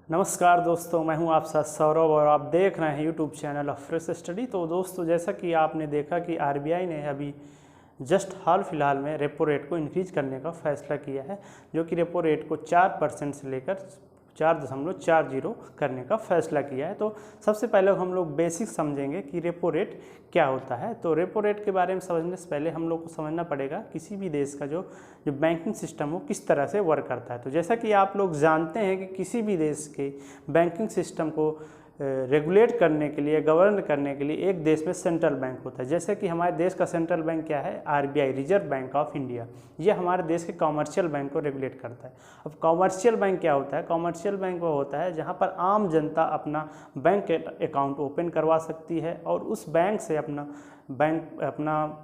नमस्कार दोस्तों, मैं हूं आप साथ सौरभ और आप देख रहे हैं YouTube channel of fresh study. तो दोस्तों, जैसा कि आपने देखा कि आरबीआई ने अभी जस्ट हाल फिलहाल में रेपो रेट को इंक्रीज करने का फैसला किया है, जो कि रेपो रेट को 4% से लेकर 4.40 करने का फैसला किया है। तो सबसे पहले हम लोग बेसिक समझेंगे कि रेपो रेट क्या होता है। तो रेपो रेट के बारे में समझने से पहले हम लोग को समझना पड़ेगा किसी भी देश का जो बैंकिंग सिस्टम हो किस तरह से वर्क करता है। तो जैसा कि आप लोग जानते हैं कि किसी भी देश के बैंकिंग सिस्टम को रेगुलेट करने के लिए, गवर्न करने के लिए एक देश में सेंट्रल बैंक होता है। जैसे कि हमारे देश का सेंट्रल बैंक क्या है? RBI, reserve bank of India. ये हमारे देश के कॉमर्शियल बैंक को रेगुलेट करता है। अब कॉमर्शियल बैंक क्या होता है? कॉमर्शियल बैंक वो होता है जहाँ पर आम जनता अपना बैंक अकाउंट ओपन करवा सकती है और उस बैंक से अपना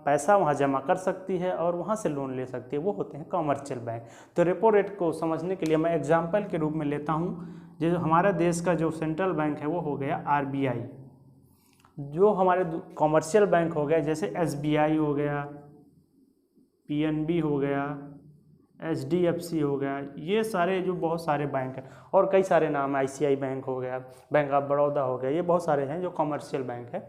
पैसा वहाँ जमा कर सकती है और वहाँ से लोन ले सकती है। वो होते हैं कॉमर्शियल बैंक। तो रेपो रेट को समझने के लिए मैं एग्जाम्पल के रूप में लेता हूँ। जो हमारा देश का जो सेंट्रल बैंक है वो हो गया आरबीआई। जो हमारे कॉमर्शियल बैंक हो गए जैसे एसबीआई हो गया, पीएनबी हो गया, एचडीएफसी हो गया, ये सारे जो बहुत सारे बैंक हैं और कई सारे नाम, आईसीआई बैंक हो गया, बैंक ऑफ बड़ौदा हो गया, ये बहुत सारे हैं जो कॉमर्शियल बैंक है।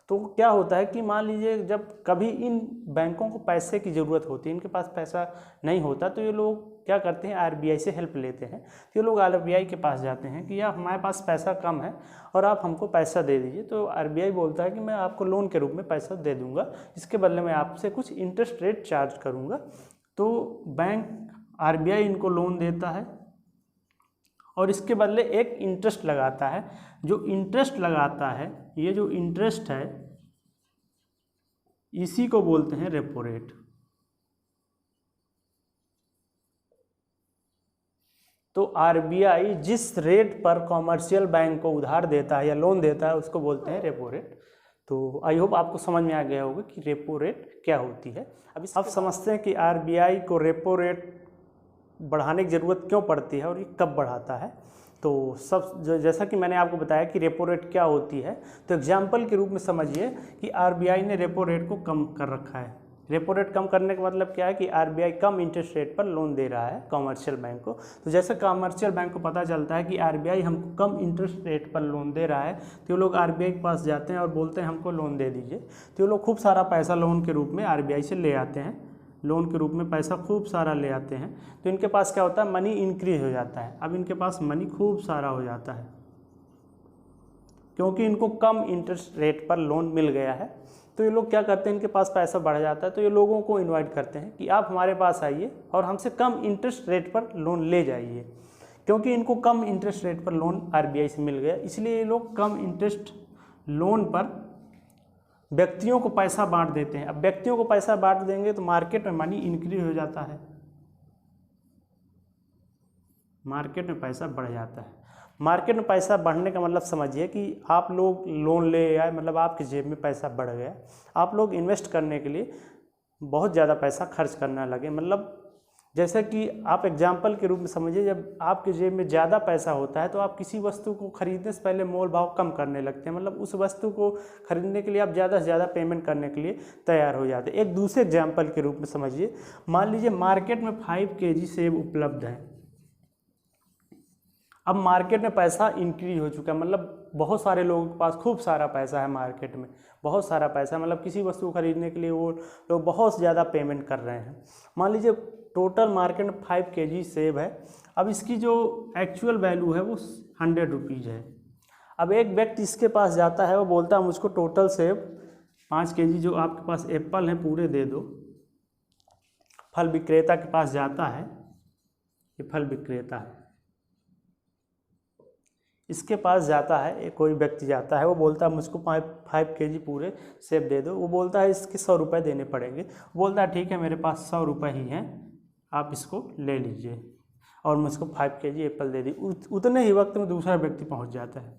तो क्या होता है कि मान लीजिए जब कभी इन बैंकों को पैसे की ज़रूरत होती है, इनके पास पैसा नहीं होता, तो ये लोग क्या करते हैं? आरबीआई से हेल्प लेते हैं। तो ये लोग आरबीआई के पास जाते हैं कि यार हमारे पास पैसा कम है और आप हमको पैसा दे दीजिए। तो आरबीआई बोलता है कि मैं आपको लोन के रूप में पैसा दे दूंगा, इसके बदले में आपसे कुछ इंटरेस्ट रेट चार्ज करूंगा। तो बैंक आरबीआई इनको लोन देता है और इसके बदले एक इंटरेस्ट लगाता है। जो इंटरेस्ट लगाता है, ये जो इंटरेस्ट है, इसी को बोलते हैं रेपो रेट। तो आरबीआई जिस रेट पर कॉमर्शियल बैंक को उधार देता है या लोन देता है उसको बोलते हैं रेपो रेट। तो आई होप आपको समझ में आ गया होगा कि रेपो रेट क्या होती है। अब समझते हैं कि आरबीआई को रेपो रेट बढ़ाने की ज़रूरत क्यों पड़ती है और ये कब बढ़ाता है। तो जैसा कि मैंने आपको बताया कि रेपो रेट क्या होती है, तो एग्जाम्पल के रूप में समझिए कि आरबीआई ने रेपो रेट को कम कर रखा है। रेपो रेट कम करने का मतलब क्या है कि आरबीआई कम इंटरेस्ट रेट पर लोन दे रहा है कॉमर्शियल बैंक को। तो जैसे कॉमर्शियल बैंक को पता चलता है कि आरबीआई हमको कम इंटरेस्ट रेट पर लोन दे रहा है, तो ये लोग आरबीआई के पास जाते हैं और बोलते हैं हमको लोन दे दीजिए। तो ये लोग खूब सारा पैसा लोन के रूप में आरबीआई से ले आते हैं, लोन के रूप में पैसा खूब सारा ले आते हैं। तो इनके पास क्या होता है? मनी इंक्रीज हो जाता है। अब इनके पास मनी खूब सारा हो जाता है क्योंकि इनको कम इंटरेस्ट रेट पर लोन मिल गया है। तो ये लोग क्या करते हैं? इनके पास पैसा बढ़ जाता है तो ये लोगों को इनवाइट करते हैं कि आप हमारे पास आइए और हमसे कम इंटरेस्ट रेट पर लोन ले जाइए। क्योंकि इनको कम इंटरेस्ट रेट पर लोन आरबीआई से मिल गया, इसलिए ये लोग कम इंटरेस्ट लोन पर व्यक्तियों को पैसा बांट देते हैं। अब व्यक्तियों को पैसा बांट देंगे तो मार्केट में मनी इंक्रीज हो जाता है, मार्केट में पैसा बढ़ जाता है। मार्केट में पैसा बढ़ने का मतलब समझिए कि आप लोग लोन ले आए, मतलब आपकी जेब में पैसा बढ़ गया, आप लोग इन्वेस्ट करने के लिए बहुत ज़्यादा पैसा खर्च करने लगे। मतलब जैसे कि आप एग्जाम्पल के रूप में समझिए, जब आपके जेब में ज़्यादा पैसा होता है तो आप किसी वस्तु को खरीदने से पहले मोल भाव कम करने लगते हैं। मतलब उस वस्तु को खरीदने के लिए आप ज़्यादा से ज़्यादा पेमेंट करने के लिए तैयार हो जाते हैं। एक दूसरे एग्जाम्पल के रूप में समझिए, मान लीजिए मार्केट में 5 kg सेब उपलब्ध है। अब मार्केट में पैसा इंक्रीज हो चुका है, मतलब बहुत सारे लोगों के पास खूब सारा पैसा है, मार्केट में बहुत सारा पैसा है, मतलब किसी वस्तु को खरीदने के लिए वो लोग बहुत ज़्यादा पेमेंट कर रहे हैं। मान लीजिए टोटल मार्केट में 5 kg सेब है। अब इसकी जो एक्चुअल वैल्यू है वो 100 रुपीज़ है। अब एक व्यक्ति इसके पास जाता है, वो बोलता है मुझको टोटल सेब 5 kg जो आपके पास एप्पल हैं पूरे दे दो। फल विक्रेता के पास जाता है, ये फल विक्रेता है, इसके पास जाता है, कोई व्यक्ति जाता है, वो बोलता है मुझको 5 kg पूरे सेब दे दो। वो बोलता है इसके 100 रुपये देने पड़ेंगे। वो बोलता है ठीक है, मेरे पास 100 रुपये ही हैं, आप इसको ले लीजिए और मुझको 5 kg एप्पल दे दी। उतने ही वक्त में दूसरा व्यक्ति पहुंच जाता है,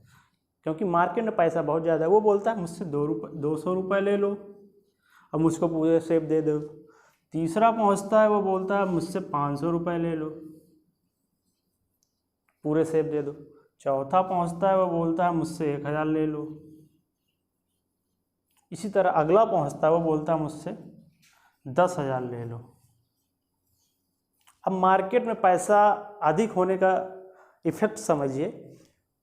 क्योंकि मार्केट में पैसा बहुत ज़्यादा है। वो बोलता है मुझसे 200 रुपये ले लो और मुझको पूरे सेब दे दो। तीसरा पहुंचता है, वो बोलता है मुझसे 500 रुपये ले लो, पूरे सेब दे दो। चौथा पहुंचता है, वो बोलता है मुझसे 1000 ले लो। इसी तरह अगला पहुंचता है, वो बोलता है मुझसे 10,000 ले लो। अब मार्केट में पैसा अधिक होने का इफेक्ट समझिए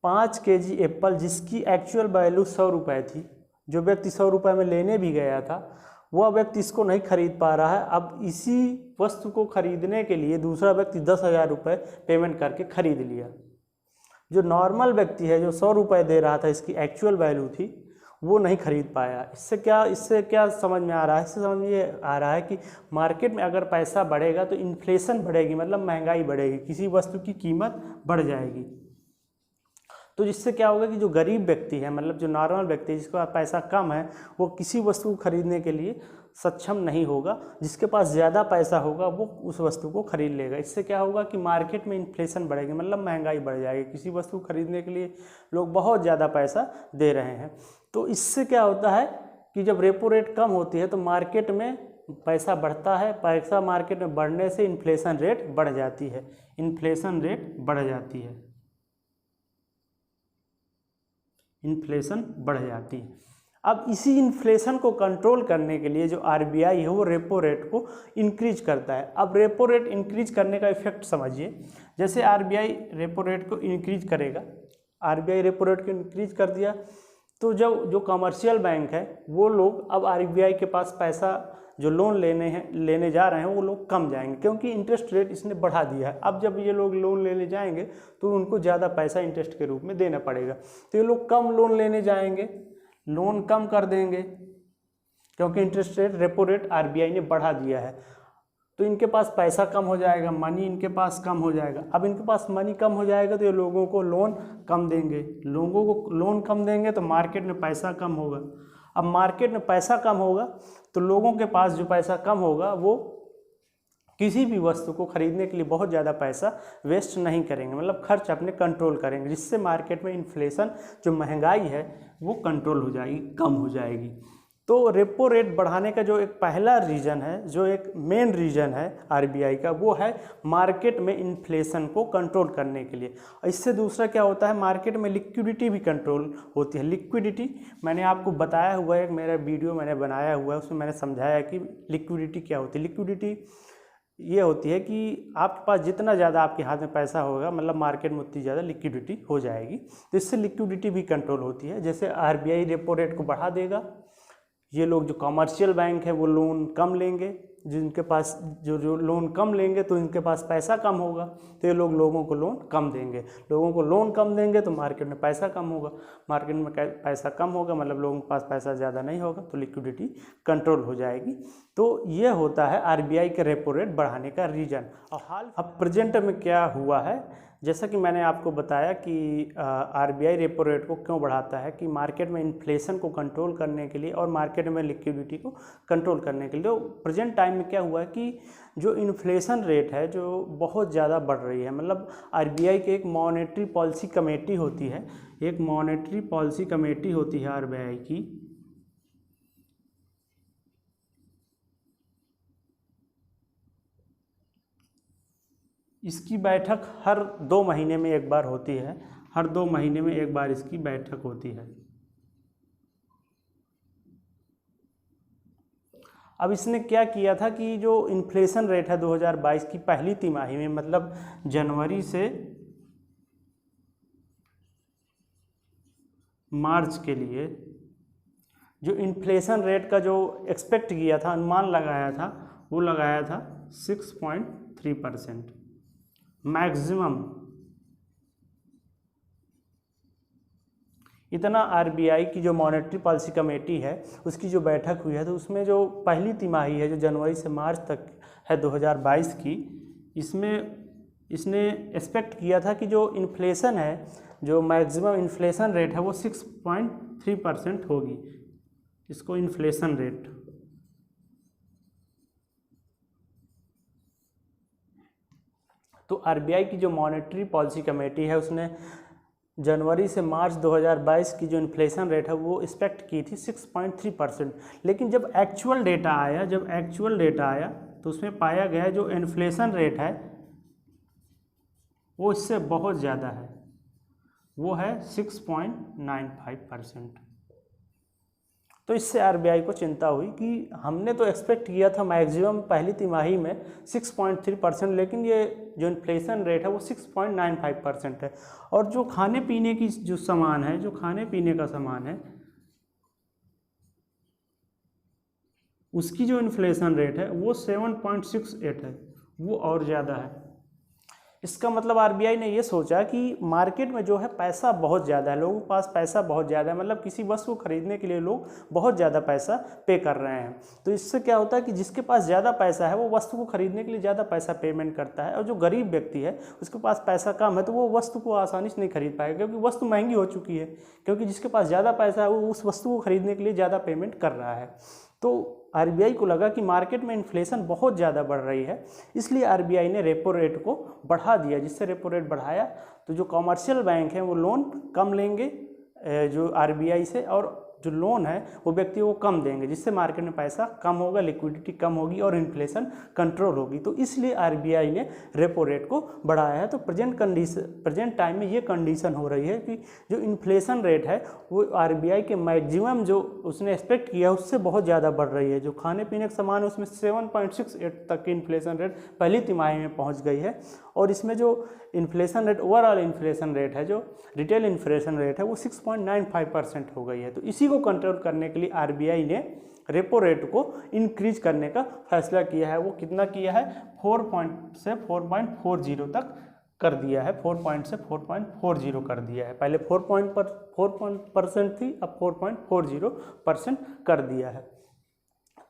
5 केजी एप्पल जिसकी एक्चुअल वैल्यू 100 रुपये थी, जो व्यक्ति 100 रुपये में लेने भी गया था वह व्यक्ति इसको नहीं खरीद पा रहा है। अब इसी वस्तु को खरीदने के लिए दूसरा व्यक्ति 10,000 रुपये पेमेंट करके खरीद लिया। जो नॉर्मल व्यक्ति है जो 100 रुपये दे रहा था, इसकी एक्चुअल वैल्यू थी, वो नहीं खरीद पाया। इससे क्या समझ में आ रहा है? इससे समझ में ये आ रहा है कि मार्केट में अगर पैसा बढ़ेगा तो इन्फ्लेशन बढ़ेगी, मतलब महंगाई बढ़ेगी, किसी वस्तु की कीमत बढ़ जाएगी। तो जिससे क्या होगा कि जो गरीब व्यक्ति है, मतलब जो नॉर्मल व्यक्ति है जिसके पास पैसा कम है, वो किसी वस्तु को खरीदने के लिए सक्षम नहीं होगा। जिसके पास ज़्यादा पैसा होगा वो उस वस्तु को खरीद लेगा। इससे क्या होगा कि मार्केट में इन्फ्लेशन बढ़ेगी, मतलब महंगाई बढ़ जाएगी। किसी वस्तु को खरीदने के लिए लोग बहुत ज़्यादा पैसा दे रहे हैं। तो इससे क्या होता है कि जब रेपो रेट कम होती है तो मार्केट में पैसा बढ़ता है। पैसा मार्केट में बढ़ने से इन्फ्लेशन रेट बढ़ जाती है, इन्फ्लेशन रेट बढ़ जाती है, इन्फ्लेशन बढ़ जाती है। अब इसी इन्फ्लेशन को कंट्रोल करने के लिए जो आरबीआई है वो रेपो रेट को इंक्रीज करता है। अब रेपो रेट इंक्रीज करने का इफेक्ट समझिए। जैसे आरबीआई रेपो रेट को इंक्रीज करेगा, आरबीआई रेपो रेट को इंक्रीज कर दिया तो जो कमर्शियल बैंक है वो लोग अब आरबीआई के पास पैसा जो लोन लेने जा रहे हैं वो लोग कम जाएंगे, क्योंकि इंटरेस्ट रेट इसने बढ़ा दिया है। अब जब ये लोग लोन लेने जाएंगे तो उनको ज़्यादा पैसा इंटरेस्ट के रूप में देना पड़ेगा, तो ये लोग कम लोन लेने जाएंगे, लोन कम कर देंगे, क्योंकि interest rate repo rate RBI ने बढ़ा दिया है। तो इनके पास पैसा कम हो जाएगा, मनी इनके पास कम हो जाएगा। अब इनके पास मनी कम हो जाएगा तो ये लोगों को लोन कम देंगे, लोगों को लोन कम देंगे तो मार्केट में पैसा कम होगा। अब मार्केट में पैसा कम होगा तो लोगों के पास जो पैसा कम होगा वो किसी भी वस्तु को खरीदने के लिए बहुत ज़्यादा पैसा वेस्ट नहीं करेंगे, मतलब खर्च अपने कंट्रोल करेंगे, जिससे मार्केट में इन्फ्लेशन जो महंगाई है वो कंट्रोल हो जाएगी, कम हो जाएगी। तो रेपो रेट बढ़ाने का जो एक पहला रीज़न है, जो एक मेन रीज़न है आरबीआई का, वो है मार्केट में इन्फ्लेशन को कंट्रोल करने के लिए। इससे दूसरा क्या होता है, मार्केट में लिक्विडिटी भी कंट्रोल होती है। लिक्विडिटी मैंने आपको बताया हुआ है, एक मेरा वीडियो मैंने बनाया हुआ है, उसमें मैंने समझाया कि लिक्विडिटी क्या होती है। लिक्विडिटी ये होती है कि आपके पास जितना ज़्यादा आपके हाथ में पैसा होगा, मतलब मार्केट में उतनी ज़्यादा लिक्विडिटी हो जाएगी, तो इससे लिक्विडिटी भी कंट्रोल होती है। जैसे आरबीआई रेपो रेट को बढ़ा देगा, ये लोग जो कमर्शियल बैंक है वो लोन कम लेंगे, जिनके पास जो लोन कम लेंगे तो इनके पास पैसा कम होगा, तो ये लोग लोगों को लोन कम देंगे, लोगों को लोन कम देंगे तो मार्केट में पैसा कम होगा, मार्केट में पैसा कम होगा मतलब लोगों के पास पैसा ज़्यादा नहीं होगा, तो लिक्विडिटी कंट्रोल हो जाएगी। तो ये होता है आरबीआई के रेपो रेट बढ़ाने का रीज़न। और अब प्रेजेंट में क्या हुआ है, जैसा कि मैंने आपको बताया कि आरबीआई रेपो रेट को क्यों बढ़ाता है, कि मार्केट में इन्फ्लेशन को कंट्रोल करने के लिए और मार्केट में लिक्विडिटी को कंट्रोल करने के लिए। तो प्रेजेंट टाइम में क्या हुआ है कि जो इन्फ्लेशन रेट है जो बहुत ज़्यादा बढ़ रही है, मतलब आरबीआई की एक मॉनेटरी पॉलिसी कमेटी होती है, एक मॉनेटरी पॉलिसी कमेटी होती है आरबीआई की, इसकी बैठक हर 2 महीने में एक बार होती है, हर 2 महीने में एक बार इसकी बैठक होती है। अब इसने क्या किया था कि जो इन्फ्लेशन रेट है 2022 की पहली तिमाही में, मतलब जनवरी से मार्च के लिए जो इन्फ्लेशन रेट का जो एक्सपेक्ट किया था, अनुमान लगाया था, वो लगाया था 6.3% मैक्सिमम। इतना आरबीआई की जो मॉनेटरी पॉलिसी कमेटी है उसकी जो बैठक हुई है, तो उसमें जो पहली तिमाही है जो जनवरी से मार्च तक है 2022 की, इसमें इसने एक्सपेक्ट किया था कि जो इन्फ्लेशन है, जो मैक्सिमम इन्फ्लेशन रेट है वो 6.3% होगी, इसको इन्फ्लेशन रेट। तो आरबीआई की जो मॉनेटरी पॉलिसी कमेटी है उसने जनवरी से मार्च 2022 की जो इन्फ्लेशन रेट है वो एक्सपेक्ट की थी 6.3%, लेकिन जब एक्चुअल डेटा आया तो उसमें पाया गया जो इन्फ्लेशन रेट है वो इससे बहुत ज़्यादा है, वो है 6.95%। तो इससे आरबीआई को चिंता हुई कि हमने तो एक्सपेक्ट किया था मैक्सिमम पहली तिमाही में 6.3%, लेकिन ये जो इन्फ्लेशन रेट है वो 6.95% है। और जो खाने पीने की जो सामान है, जो खाने पीने का सामान है, उसकी जो इन्फ्लेशन रेट है वो 7.68 है, वो और ज़्यादा है। इसका मतलब आरबीआई ने ये सोचा कि मार्केट में जो है पैसा बहुत ज़्यादा है, लोगों के पास पैसा बहुत ज़्यादा है, मतलब किसी वस्तु को खरीदने के लिए लोग बहुत ज़्यादा पैसा पे कर रहे हैं। तो इससे क्या होता है कि जिसके पास ज़्यादा पैसा है वो वस्तु को खरीदने के लिए ज़्यादा पैसा पेमेंट करता है, और जो गरीब व्यक्ति है उसके पास पैसा कम है तो वो वस्तु को आसानी से नहीं खरीद पाएगा, क्योंकि वस्तु महंगी हो चुकी है, क्योंकि जिसके पास ज़्यादा पैसा है वो उस वस्तु को खरीदने के लिए ज़्यादा पेमेंट कर रहा है। तो आरबीआई को लगा कि मार्केट में इन्फ्लेशन बहुत ज़्यादा बढ़ रही है, इसलिए आरबीआई ने रेपो रेट को बढ़ा दिया। जिससे रेपो रेट बढ़ाया तो जो कॉमर्शियल बैंक हैं वो लोन कम लेंगे जो आरबीआई से, और जो लोन है वो व्यक्तियों को कम देंगे, जिससे मार्केट में पैसा कम होगा, लिक्विडिटी कम होगी और इन्फ्लेशन कंट्रोल होगी। तो इसलिए आरबीआई ने रेपो रेट को बढ़ाया है। तो प्रेजेंट टाइम में ये कंडीशन हो रही है कि जो इन्फ्लेशन रेट है वो आरबीआई के मैक्सिमम जो उसने एक्सपेक्ट किया उससे बहुत ज़्यादा बढ़ रही है। जो खाने पीने का सामान है उसमें 7.68 तक की इन्फ्लेशन रेट पहली तिमाही में पहुँच गई है, और इसमें जो inflation rate, overall inflation rate है, जो रिटेल इन्फ्लेशन रेट है वो 6.95% हो गई है। तो इसी को कंट्रोल करने के लिए आरबीआई ने रेपो रेट को इंक्रीज करने का फैसला किया है। वो कितना किया है, 4 से 4.40 तक कर दिया है, 4 से 4.40 कर दिया है। पहले 4% थी, अब 4.40% कर दिया है।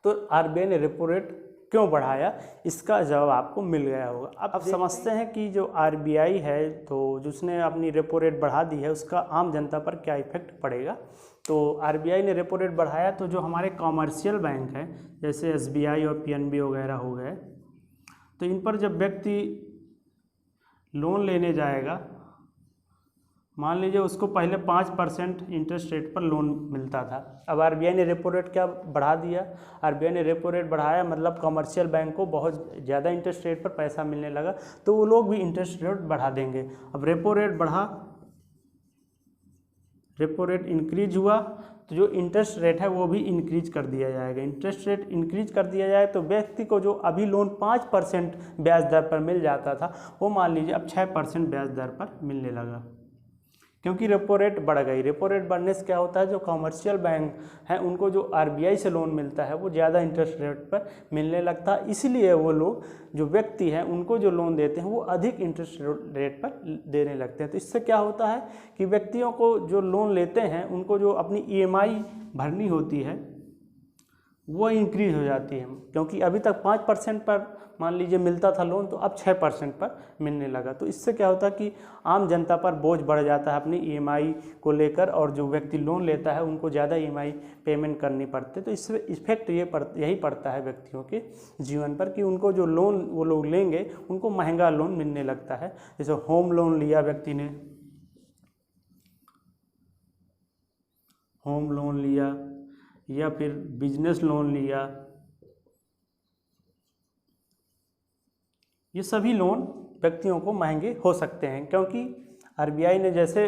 तो आरबीआई ने रेपो रेट क्यों बढ़ाया, इसका जवाब आपको मिल गया होगा। अब समझते हैं कि जो आरबीआई है तो जिसने अपनी रेपो रेट बढ़ा दी है उसका आम जनता पर क्या इफेक्ट पड़ेगा। तो आरबीआई ने रेपो रेट बढ़ाया तो जो हमारे कॉमर्शियल बैंक हैं जैसे एसबीआई और पीएनबी वगैरह हो गए, तो इन पर जब व्यक्ति लोन लेने जाएगा, मान लीजिए उसको पहले 5% इंटरेस्ट रेट पर लोन मिलता था, अब आरबीआई ने रेपो रेट क्या बढ़ा दिया, आरबीआई ने रेपो रेट बढ़ाया, मतलब कमर्शियल बैंक को बहुत ज़्यादा इंटरेस्ट रेट पर पैसा मिलने लगा, तो वो लोग भी इंटरेस्ट रेट बढ़ा देंगे। अब रेपो रेट बढ़ा, रेपो रेट इंक्रीज हुआ तो जो इंटरेस्ट रेट है वो भी इंक्रीज कर दिया जाएगा। इंटरेस्ट रेट इंक्रीज कर दिया जाए तो व्यक्ति को जो अभी लोन 5% ब्याज दर पर मिल जाता था वो मान लीजिए अब 6% ब्याज दर पर मिलने लगा, क्योंकि रेपो रेट बढ़ गई। रेपो रेट बढ़ने से क्या होता है, जो कमर्शियल बैंक हैं उनको जो आरबीआई से लोन मिलता है वो ज़्यादा इंटरेस्ट रेट पर मिलने लगता है, इसलिए वो लोग जो व्यक्ति हैं उनको जो लोन देते हैं वो अधिक इंटरेस्ट रेट पर देने लगते हैं। तो इससे क्या होता है कि व्यक्तियों को जो लोन लेते हैं उनको जो अपनी ईएमआई भरनी होती है वो इंक्रीज हो जाती है, क्योंकि अभी तक 5% पर मान लीजिए मिलता था लोन, तो अब 6% पर मिलने लगा। तो इससे क्या होता है कि आम जनता पर बोझ बढ़ जाता है अपनी ईएमआई को लेकर, और जो व्यक्ति लोन लेता है उनको ज़्यादा ईएमआई पेमेंट करनी पड़ती है। तो इससे इफेक्ट यही पड़ता है व्यक्तियों के जीवन पर कि उनको जो लोन वो लोग लेंगे उनको महंगा लोन मिलने लगता है। जैसे होम लोन लिया व्यक्ति ने, होम लोन लिया या फिर बिजनेस लोन लिया, ये सभी लोन व्यक्तियों को महंगे हो सकते हैं, क्योंकि आरबीआई ने जैसे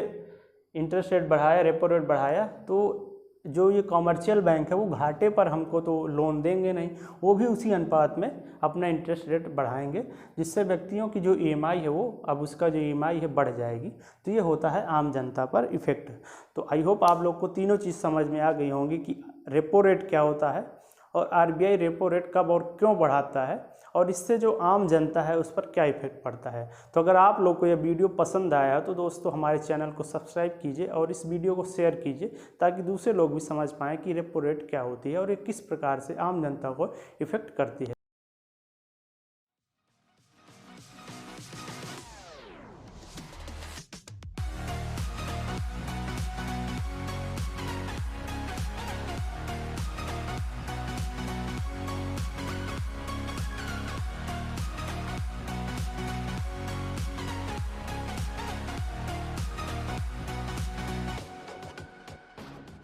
इंटरेस्ट रेट बढ़ाया, रेपो रेट बढ़ाया, तो जो ये कॉमर्शियल बैंक है वो घाटे पर हमको तो लोन देंगे नहीं, वो भी उसी अनुपात में अपना इंटरेस्ट रेट बढ़ाएंगे, जिससे व्यक्तियों की जो ईएमआई है वो अब उसका जो ईएमआई है बढ़ जाएगी। तो ये होता है आम जनता पर इफ़ेक्ट। तो आई होप आप लोग को तीनों चीज़ समझ में आ गई होंगी कि रेपो रेट क्या होता है और आरबीआई रेपो रेट कब और क्यों बढ़ाता है, और इससे जो आम जनता है उस पर क्या इफेक्ट पड़ता है। तो अगर आप लोग को यह वीडियो पसंद आया तो दोस्तों हमारे चैनल को सब्सक्राइब कीजिए और इस वीडियो को शेयर कीजिए, ताकि दूसरे लोग भी समझ पाएँ कि रेपो रेट क्या होती है और ये किस प्रकार से आम जनता को इफेक्ट करती है।